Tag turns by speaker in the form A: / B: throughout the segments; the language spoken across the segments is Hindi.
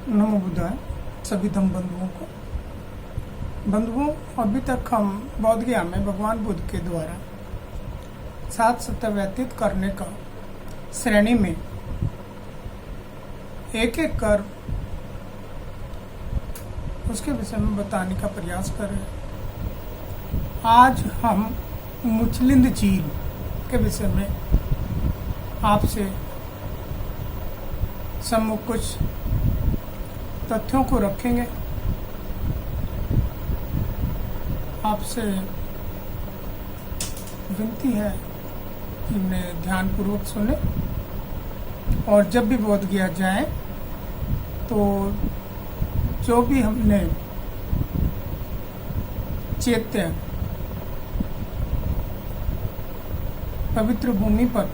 A: नमो बुद्धाय सभी धम्म बंधुओं को। बंधुओं, अभी तक हम बोध गया में भगवान बुद्ध के द्वारा 7 सप्ताह व्यतीत करने का श्रेणी में एक एक कर उसके विषय में बताने का प्रयास कर रहे हैं। आज हम मुचलिंद झील के विषय में आपसे सम्मुख कुछ तथ्यों को रखेंगे। आपसे विनती है कि उन्हें ध्यानपूर्वक सुने और जब भी बोध गया जाए तो जो भी हमने चैत्य पवित्र भूमि पर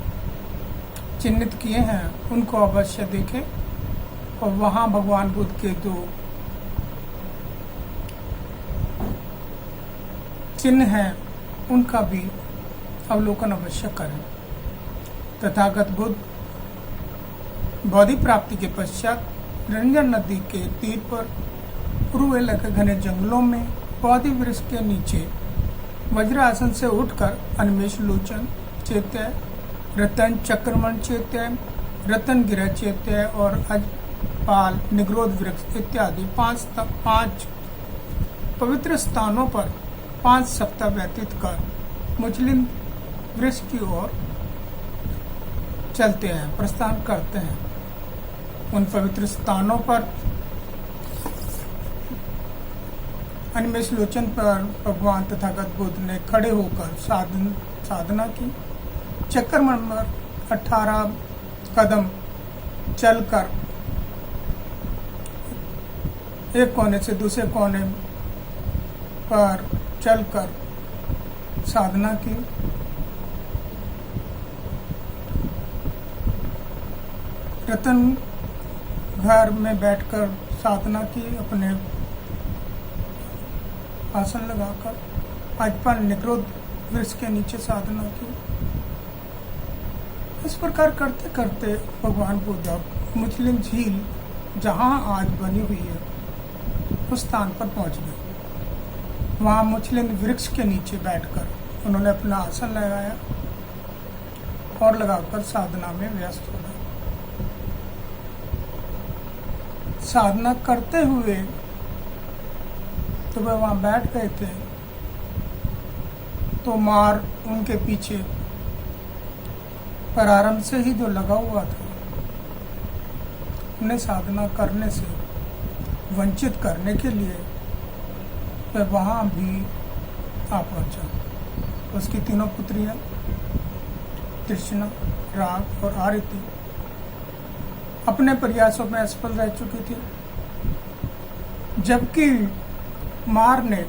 A: चिन्हित किए हैं उनको अवश्य देखें और वहाँ भगवान बुद्ध के जो चिन्ह हैं उनका भी अवलोकन अवश्य करें। तथागत बुद्ध बोधि प्राप्ति के पश्चात रंजन नदी के तीर पर उरुवेला के घने जंगलों में बोधि वृक्ष के नीचे वज्रासन से उठकर अन्वेष लोचन चैत्य, रतन चक्रमण चैत्य, रतन गिरा चैत्य और अजपाल निग्रोध वृक्ष इत्यादि पांच पवित्र स्थानों पर 5 सप्ताह व्यतीत कर मुचलिंद वृक्ष की ओर चलते हैं, प्रस्थान करते हैं। उन पवित्र स्थानों पर अन्वेष लोचन पर भगवान तथागत बुद्ध ने खड़े होकर साधना की। चक्रमण पर 18 कदम चलकर एक कोने से दूसरे कोने पर चलकर साधना की। रतन घर में बैठकर साधना की, अपने आसन लगाकर। अजपाल निग्रोध वृक्ष के नीचे साधना की। इस प्रकार करते करते भगवान बुद्ध मुचलिंद झील जहाँ आज बनी हुई है उस स्थान पर पहुँच गए। वहाँ मुचलिंद वृक्ष के नीचे बैठकर उन्होंने अपना आसन लगाया और लगाकर साधना में व्यस्त हो गए। साधना करते हुए तो वे वहाँ बैठ गए थे तो मार उनके पीछे प्रारंभ से ही जो लगा हुआ था उन्हें साधना करने से वंचित करने के लिए वह वहाँ भी आ पहुँचा। उसकी 3 पुत्रियाँ तृष्णा, राग और आरती अपने प्रयासों में असफल रह चुकी थी, जबकि मार ने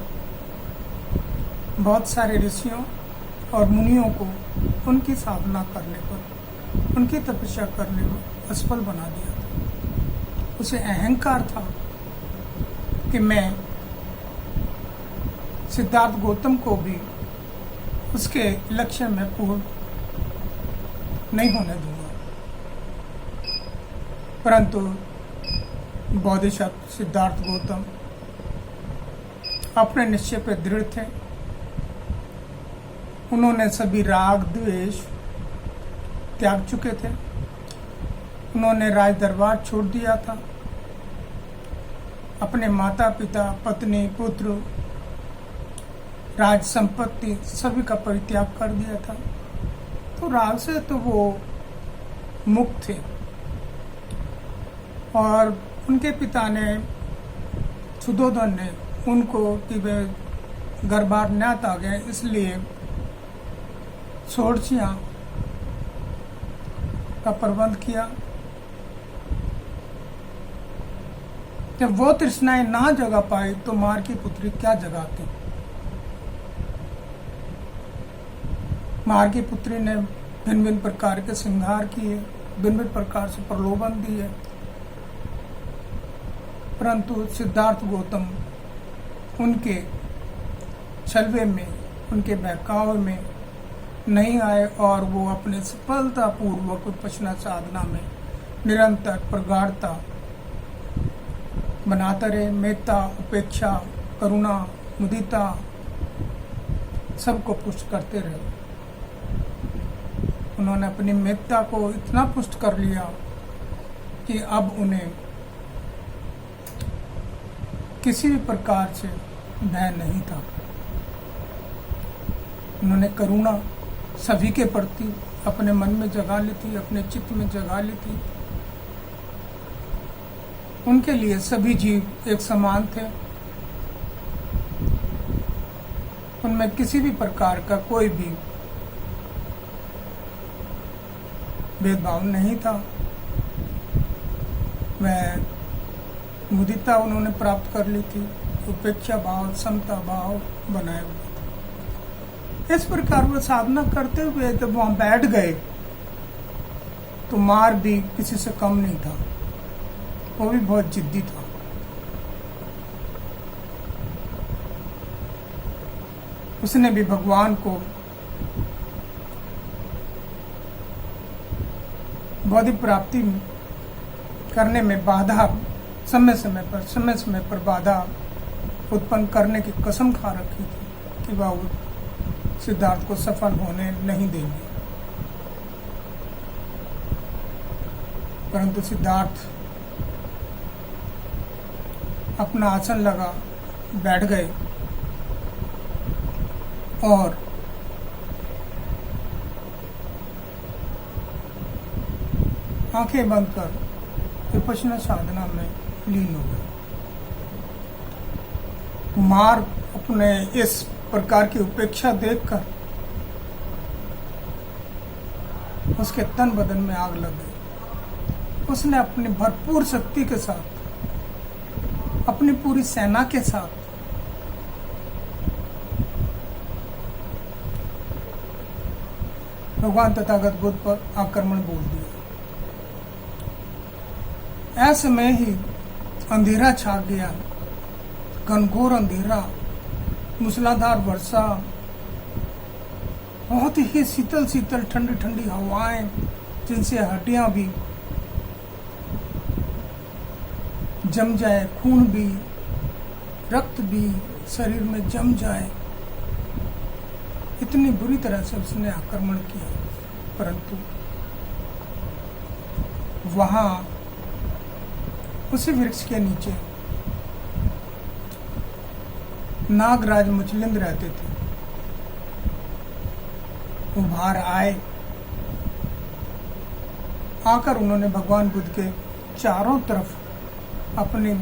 A: बहुत सारे ऋषियों और मुनियों को उनकी साधना करने पर, उनकी तपस्या करने में असफल बना दिया था। उसे अहंकार था कि मैं सिद्धार्थ गौतम को भी उसके लक्ष्य में पूर्ण नहीं होने दूंगा। परंतु बोधिसत्व सिद्धार्थ गौतम अपने निश्चय पर दृढ़ थे। उन्होंने सभी राग द्वेष त्याग चुके थे। उन्होंने राज दरबार छोड़ दिया था। अपने माता पिता, पत्नी, पुत्र, राज संपत्ति सभी का परित्याग कर दिया था। तो राग से तो वो मुक्त थे। और उनके पिता ने, सुधोधन ने उनको कि वे गर्भार न्यात आ गए, इसलिए षोडशियाँ का प्रबंध किया। जब वो तृष्णाएं ना जगा पाई तो मार की पुत्री क्या जगाती। मार की पुत्री ने भिन्न भिन्न प्रकार के श्रृंगार किए, भिन्न भिन्न प्रकार से प्रलोभन दिए, परंतु सिद्धार्थ गौतम उनके छलवे में, उनके बहकावे में नहीं आए और वो अपने सफलतापूर्वक विपश्यना साधना में निरंतर प्रगाढ़ता बनाते रहे। मेत्ता, उपेक्षा, करुणा, मुदिता सबको पुष्ट करते रहे। उन्होंने अपनी मेत्ता को इतना पुष्ट कर लिया कि अब उन्हें किसी भी प्रकार से भय नहीं था। उन्होंने करुणा सभी के प्रति अपने मन में जगा ली थी, अपने चित्त में जगा ली थी। उनके लिए सभी जीव एक समान थे। उनमें किसी भी प्रकार का कोई भी भेदभाव नहीं था। वह मुदिता उन्होंने प्राप्त कर ली थी, उपेक्षा भाव, समता भाव बनाए हुए थे। इस प्रकार वो साधना करते हुए जब वहां बैठ गए तो मार भी किसी से कम नहीं था, वो भी बहुत जिद्दी था। उसने भी भगवान को बोधि प्राप्ति करने में बाधा समय समय पर बाधा उत्पन्न करने की कसम खा रखी थी कि वह सिद्धार्थ को सफल होने नहीं देंगे। परंतु सिद्धार्थ अपना आसन लगा बैठ गए और आंखें बंद कर विपश्यना साधना में लीन हो गए। मार अपने इस प्रकार की उपेक्षा देखकर उसके तन बदन में आग लग गई। उसने अपनी भरपूर शक्ति के साथ, अपनी पूरी सेना के साथ भगवान तथागत बुद्ध पर आक्रमण बोल दिया। ऐसे में ही अंधेरा छा गया, घनघोर अंधेरा, मूसलाधार वर्षा, बहुत ही शीतल शीतल ठंडी ठंडी हवाएं जिनसे हड्डियां भी जम जाए, खून भी, रक्त भी शरीर में जम जाए, इतनी बुरी तरह से उसने आक्रमण किया। परंतु वहां उसी वृक्ष के नीचे नागराज मुचलिंद रहते थे। वो बाहर आए, आकर उन्होंने भगवान बुद्ध के चारों तरफ अपनी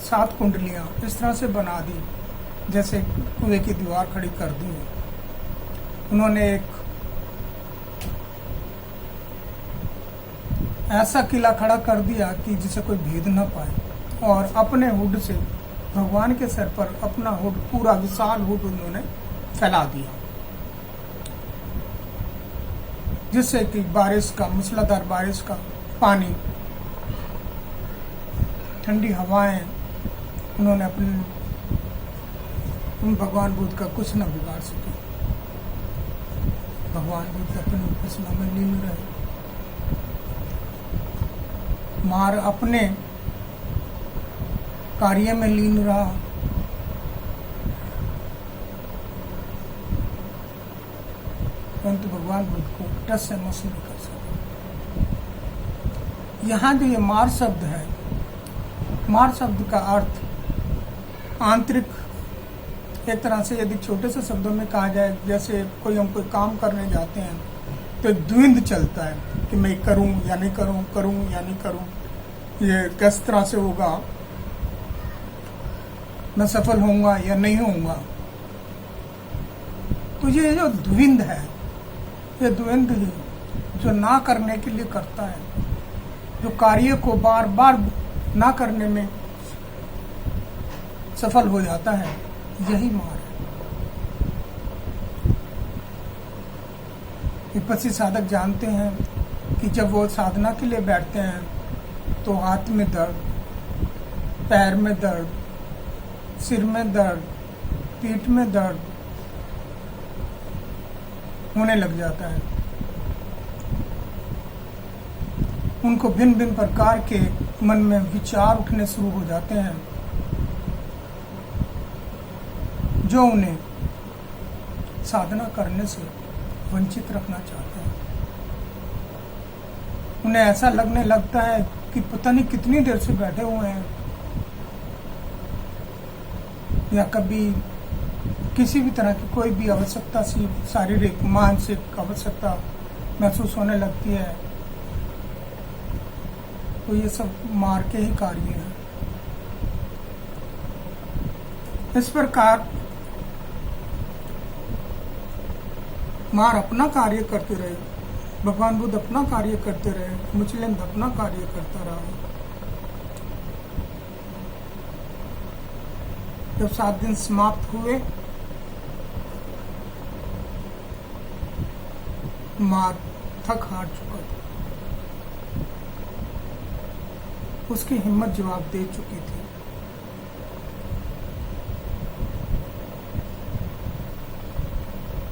A: 7 कुंडलियां इस तरह से बना दी जैसे कुएं की दीवार खड़ी कर दी। उन्होंने एक ऐसा किला खड़ा कर दिया कि जिसे कोई भेद न पाए, और अपने हुड से भगवान के सर पर अपना हुड, पूरा विशाल हुड उन्होंने फैला दिया, जिससे कि बारिश का, मूसलाधार बारिश का पानी, ठंडी हवाएं उन्होंने अपने भगवान बुद्ध का कुछ न बिगाड़ सके। भगवान बुद्ध अपने उपासना में लीन रहे। मार अपने कार्य में लीन रहा। परंतु भगवान बुद्ध को टस से मस नहीं कर सका। यहाँ जो ये मार शब्द है, मार शब्द का अर्थ आंतरिक, एक तरह से यदि छोटे से शब्दों में कहा जाए, जैसे हम कोई काम करने जाते हैं तो द्वंद्व चलता है कि मैं करूं या नहीं करूं, करूं या नहीं करूं, ये किस तरह से होगा, मैं सफल होऊंगा या नहीं होऊंगा। तो ये जो द्वंद्व है, ये द्वंद्व ही जो ना करने के लिए करता है, जो कार्य को बार बार ना करने में सफल हो जाता है, यही मार है। विपस्सी साधक जानते हैं कि जब वो साधना के लिए बैठते हैं तो हाथ में दर्द, पैर में दर्द, सिर में दर्द, पीठ में दर्द होने लग जाता है। उनको भिन्न भिन्न प्रकार के मन में विचार उठने शुरू हो जाते हैं जो उन्हें साधना करने से वंचित रखना चाहते हैं। उन्हें ऐसा लगने लगता है कि पता नहीं कितनी देर से बैठे हुए हैं, या कभी किसी भी तरह की कोई भी आवश्यकता सी, शारीरिक मानसिक आवश्यकता महसूस होने लगती है, तो ये सब मार के ही कार्य है। इस प्रकार मार अपना कार्य करते रहे, भगवान बुद्ध अपना कार्य करते रहे, मुचलिंद अपना कार्य करता रहा। जब 7 दिन समाप्त हुए, मार थक हार चुका था, उसकी हिम्मत जवाब दे चुकी थी।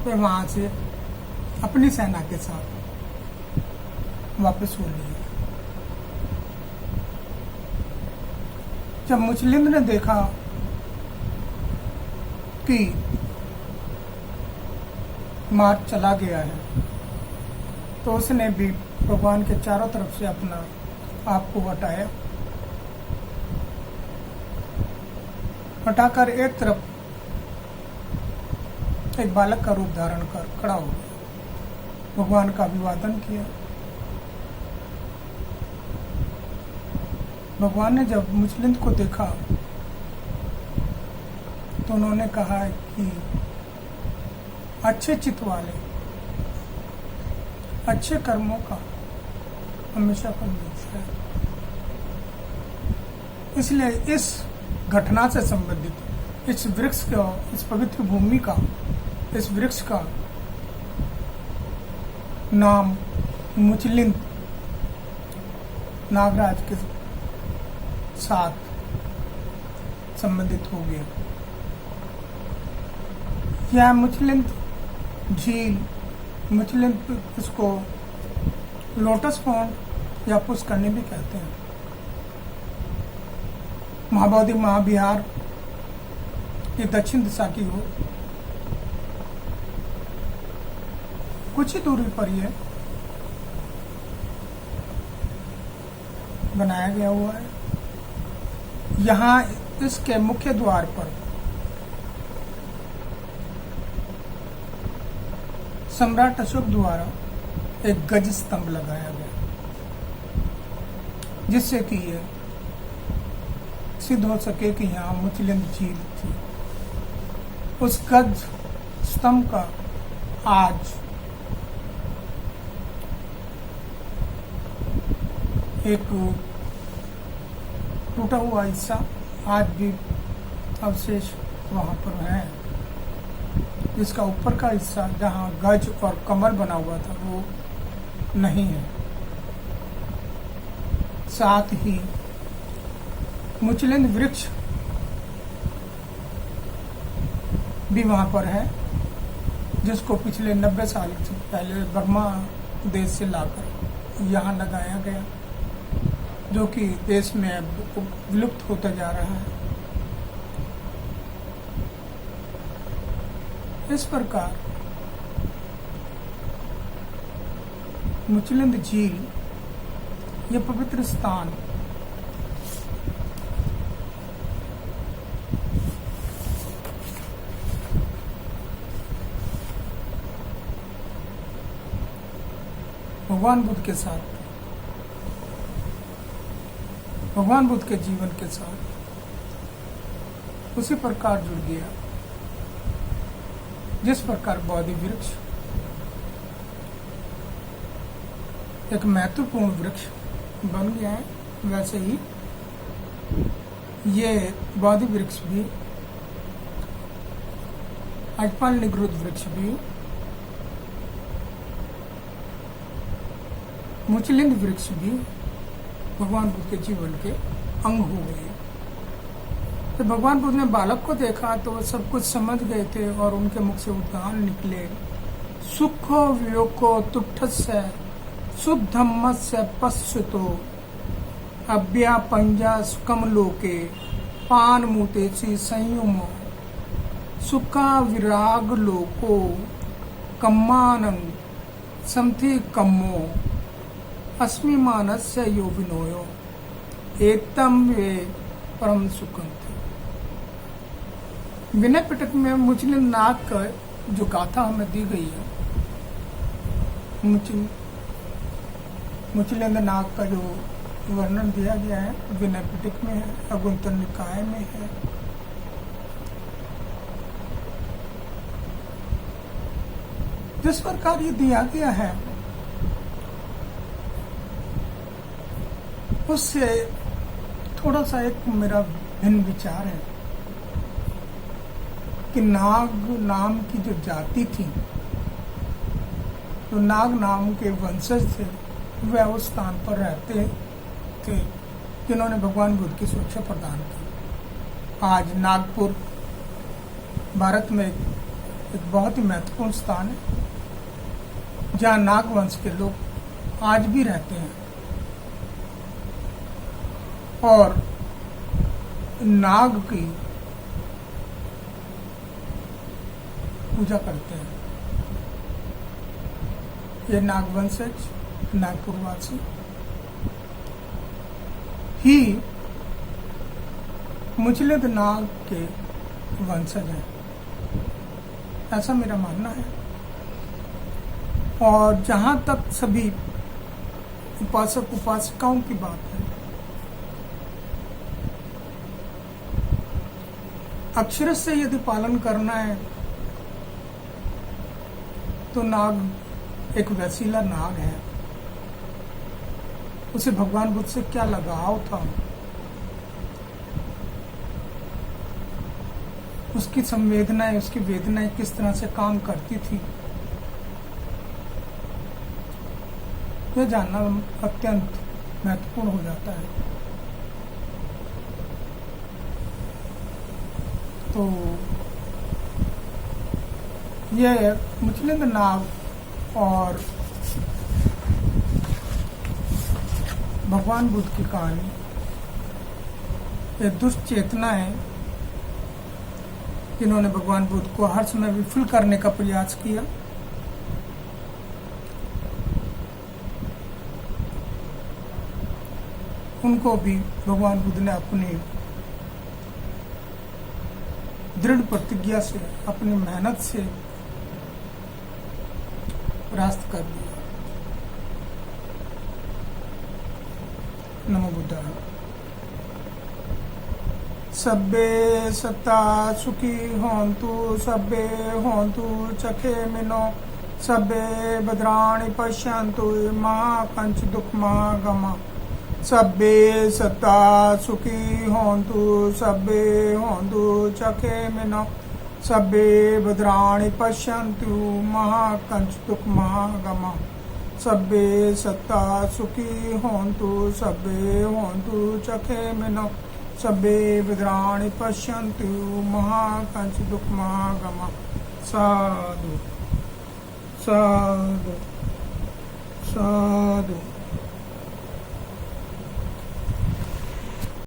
A: वे वहां से अपनी सेना के साथ वापस हो लिए। जब मुचलिंद ने देखा कि मार चला गया है, तो उसने भी भगवान के चारों तरफ से अपना आप को हटाकर एक तरफ एक बालक का रूप धारण कर खड़ा हो गया, भगवान का अभिवादन किया। भगवान ने जब मुचलिंद को देखा तो उन्होंने कहा कि अच्छे चित्त वाले अच्छे कर्मों का हमेशा फल मिलता है। इसलिए इस घटना से संबंधित इस वृक्ष का, इस पवित्र भूमि का, इस वृक्ष का नाम मुचलिंद नागराज के साथ संबंधित हो गया। यह मुचलिंद झील, मुचलिंद इसको लोटस पॉन्ड या पुष्करणी भी कहते हैं। महाबोधि महाविहार की दक्षिण दिशा की ओर कुछ ही दूरी पर यह बनाया गया हुआ है। यहाँ इसके मुख्य द्वार पर सम्राट अशोक द्वारा एक गज स्तंभ लगाया गया, जिससे कि ये सिद्ध हो सके कि यहाँ मुचलिंद झील थी। उस गज स्तंभ का आज एक टूटा हुआ हिस्सा आज भी अवशेष वहां पर है, जिसका ऊपर का हिस्सा जहां गज और कमल बना हुआ था वो नहीं है। साथ ही मुचलिंद वृक्ष भी वहां पर है, जिसको पिछले 90 साल से पहले बर्मा देश से लाकर यहाँ लगाया गया, जो कि देश में अब विलुप्त होता जा रहा है। इस प्रकार मुचलिंद झील, ये पवित्र स्थान भगवान बुद्ध के साथ, भगवान बुद्ध के जीवन के साथ उसी प्रकार जुड़ गया जिस प्रकार बोधि वृक्ष एक महत्वपूर्ण वृक्ष बन गया है, वैसे ही ये बोधि वृक्ष भी, अजपाल निगृत वृक्ष भी, मुचलिंद वृक्ष भी भगवान बुद्ध के जीवन के अंग हो गए। तो भगवान बुद्ध ने बालक को देखा तो वो सब कुछ समझ गए थे और उनके मुख से उद्गार निकले, सुखो वियोको तुठस्य शुद्धम्मस्य पश्यतो अव्या पंजा सुखम लोके पान मुतेसी संयुम सुखा विराग लोको कम्मानं समथि कम्मो अस्मि मानस्य यो विनोयो एतम वे परम सुखम थे। विनय पिटक में मुचलिंद नाग का जो गाथा हमें दी गई है, मुचलिंद नाग का जो वर्णन दिया गया है विनय पिटक में है, अगुंतर निकाय में है। जिस प्रकार ये दिया गया है उससे थोड़ा सा एक मेरा भिन्न विचार है कि नाग नाम की जो जाति थी, तो नाग नाम के वंशज थे, वह उस स्थान पर रहते थे जिन्होंने भगवान बुद्ध की सुरक्षा प्रदान की। आज नागपुर भारत में एक बहुत ही महत्वपूर्ण स्थान है जहाँ नाग वंश के लोग आज भी रहते हैं और नाग की पूजा करते हैं। ये नाग वंशज नागपुरवासी ही मुचलिंद नाग के वंशज हैं, ऐसा मेरा मानना है। और जहां तक सभी उपासक उपासिकाओं की बात है, अक्षर से यदि पालन करना है तो नाग एक वैसीला नाग है। उसे भगवान बुद्ध से क्या लगाव था, उसकी संवेदनाएं, उसकी वेदनाएं किस तरह से काम करती थी, यह जानना अत्यंत महत्वपूर्ण हो जाता है। तो यह मुचलिंद नाग और भगवान बुद्ध की कहानी, ये दुष्ट चेतना है जिन्होंने भगवान बुद्ध को हर समय विफल करने का प्रयास किया। उनको भी भगवान बुद्ध ने अपनी दृढ़ प्रतिज्ञा से, अपनी मेहनत से परास्त कर दिया। नमो बुद्धाय। सब्बे सत्ता सुखी होन्तु, सब्बे होन्तु चखे मिनो, सब्बे भद्राणि पश्यन्तु मा कंच दुःखमा गमा। सब्बे सत्ता सुखी होन्तु, सब्बे होन्तु चखे मिनो, सब्बे भद्राणि पश्यन्तु महाकंच दुःखमागमा। सब्बे सत्ता सुखी होन्तु, सब्बे होन्तु चखे मिनो, सब्बे भद्राणि पश्यन्तु महाकंच दुःखमागमा। साधु साधु साधु।